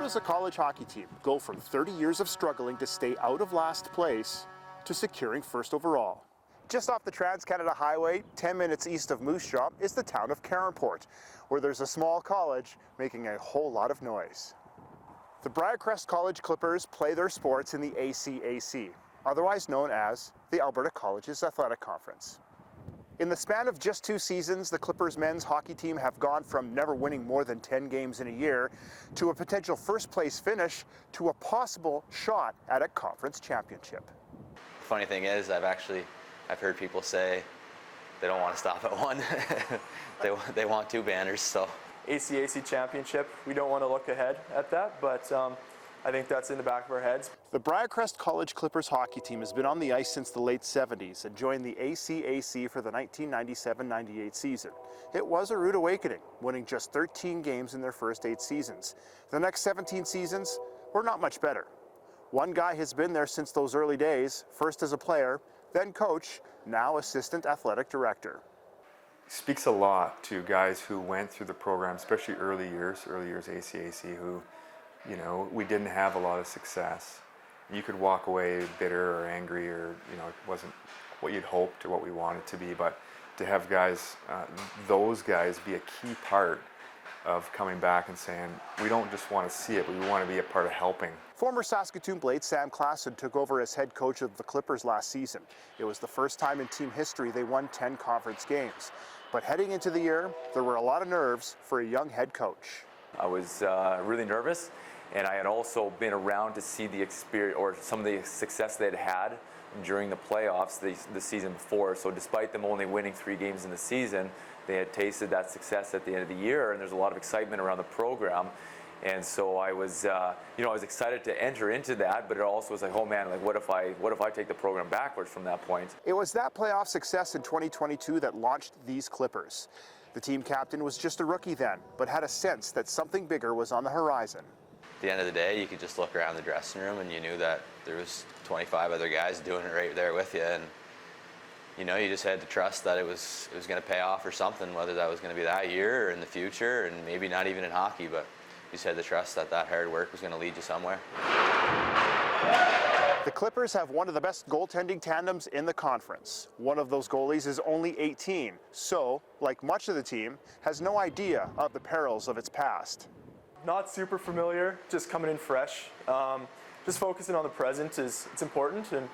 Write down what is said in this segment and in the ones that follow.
does a college hockey team go from 30 years of struggling to stay out of last place to securing first overall? Just off the Trans-Canada Highway, 10 minutes east of Moose Jaw, is the town of Caronport, where there's a small college making a whole lot of noise. The Briercrest College Clippers play their sports in the ACAC, otherwise known as the Alberta Colleges Athletic Conference. In the span of just 2 seasons, the Clippers men's hockey team have gone from never winning more than 10 games in a year to a potential first-place finish to a possible shot at a conference championship. The funny thing is, I've heard people say they don't want to stop at one. they want 2 banners, so. ACAC championship, we don't want to look ahead at that, but I think that's in the back of our heads. The Briercrest College Clippers hockey team has been on the ice since the late 70s and joined the ACAC for the 1997-98 season. It was a rude awakening, winning just 13 games in their first 8 seasons. The next 17 seasons were not much better. One guy has been there since those early days, first as a player, then coach, now assistant athletic director. Speaks a lot to guys who went through the program, especially early years ACAC, who, you know, we didn't have a lot of success. You could walk away bitter or angry, or, you know, it wasn't what you'd hoped or what we wanted to be, but to have guys, those guys be a key part of coming back and saying, we don't just want to see it, but we want to be a part of helping. Former Saskatoon Blade Sam Klassen took over as head coach of the Clippers last season. It was the first time in team history they won 10 conference games. But heading into the year, there were a lot of nerves for a young head coach. I was really nervous, and I had also been around to see the experience or some of the success they'd had during the playoffs the season before. So despite them only winning 3 games in the season, they had tasted that success at the end of the year, and there's a lot of excitement around the program. And so I was, I was excited to enter into that, but it also was like, oh man, like what if I take the program backwards from that point? It was that playoff success in 2022 that launched these Clippers. The team captain was just a rookie then, but had a sense that something bigger was on the horizon. At the end of the day, you could just look around the dressing room and you knew that there was 25 other guys doing it right there with you, and you know, you just had to trust that it was going to pay off or something, whether that was going to be that year or in the future, and maybe not even in hockey, but you just had to trust that that hard work was going to lead you somewhere. The Clippers have one of the best goaltending tandems in the conference. One of those goalies is only 18, so, like much of the team, has no idea of the perils of its past. Not super familiar, just coming in fresh. Just focusing on the present it's important, and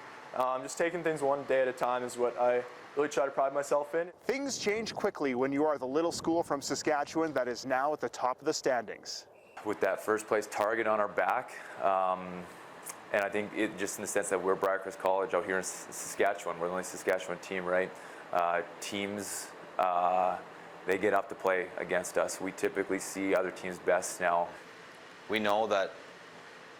just taking things one day at a time is what I really try to pride myself in. Things change quickly when you are the little school from Saskatchewan that is now at the top of the standings. With that first place target on our back, and I think it just in the sense that we're Briercrest College out here in Saskatchewan, we're the only Saskatchewan team, right? Teams, they get up to play against us. We typically see other teams' best now. We know that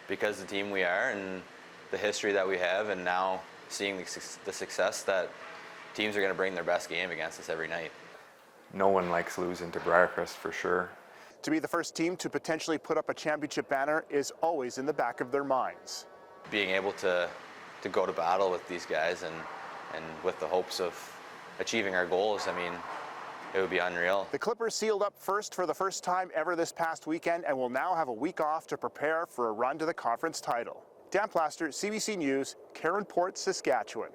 because the team we are and the history that we have, and now seeing the success, that teams are going to bring their best game against us every night. No one likes losing to Briercrest, for sure. To be the first team to potentially put up a championship banner is always in the back of their minds. Being able to go to battle with these guys and with the hopes of achieving our goals, I mean, it would be unreal. The Clippers sealed up first for the first time ever this past weekend and will now have a week off to prepare for a run to the conference title. Dan Plaster, CBC News, Caronport, Saskatchewan.